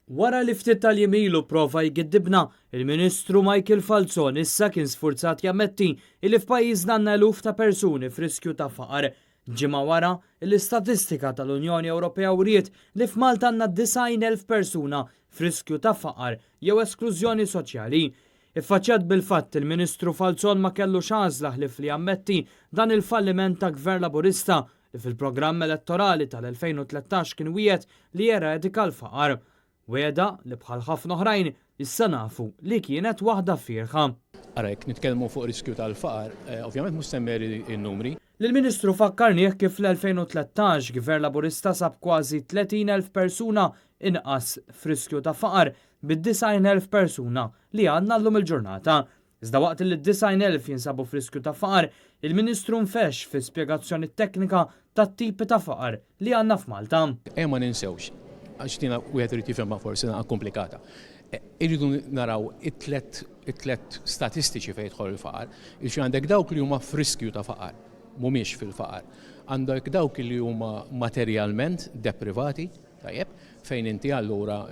Wara li ftit tal-jimilu prova jgiddibna, il-Ministru Michael Falzon issa kien sfurzat jammetti li f'pajjiżna għandna eluf ta' persuni f'riskju ta' faqar. Ġimgħa wara, l-istatistika tal-Unjoni Ewropea wriet li f'Malta għandna 90,000 persuna f'riskju ta' faqar jew esklużjoni soċjali. Iffaċċjat bil-fatt il-Ministru Falzon ma kellux għażla ħlief li jammetti dan il-falliment ta' Gvern Laburista li fil-programm elettorali tal-2013 kien wiegħed li jeredika l-faqar. Weda li bħal ħafna oħrajn issa nafu li kienet waħda firħa. Ara jekk nitkellmu fuq riskju tal-faqar, ovvjament mhux semmeri n-numri. Lill-Ministru fakkarnieh kif fl-2013 Gvern Laburista sab kważi 30,000 persuna inqas f'riskju ta' faqar bid-90,000 persuna li għandna llum il-ġurnata. Iżda waqt li d-90,000 jinsabu f'riskju ta' faqar, il-Ministru nfex fi spjegazzjoni teknika tat-tipi ta' faqar li għandna f'Malta. Ma ninsewx, għax tina wieħed irid jifhemha forsi komplikata. Irridu naraw it-tlet statistiċi fejn jidħol il-faqar, illi għandek dawk li huma f'riskju ta' faqar, mhumiex fil-faqar. Għandek dawk li huma materjalment deprivati, tajjeb, fejn inti allura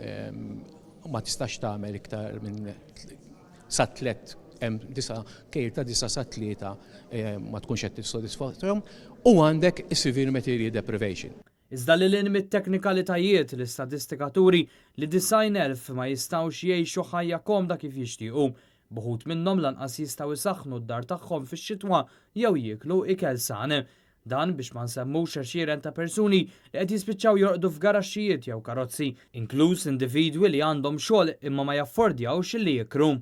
ma tistax tagħmel iktar minn sa tliet kejl ta' disa sa tlieta ma tkunx qed tissodisfahom, u għandek is-severe material deprivation. Iżda li l-in mit-teknikalitajiet l-istatistikaturi li 90,000 ma jistawx jgħixu ħajja komda kif jixtiequ. Buħut minnhom lanqas jistgħu isaħħnu d-dar tagħhom fix-xitwa jew jieklu ikel san. Dan biex ma nsemmux għexieren ta' persuni li qed jispiċċaw jorqdu f'garaxxijiet jew karozzi, inkluż individwi li għandhom xogħol imma ma jaffordjawx li jikru.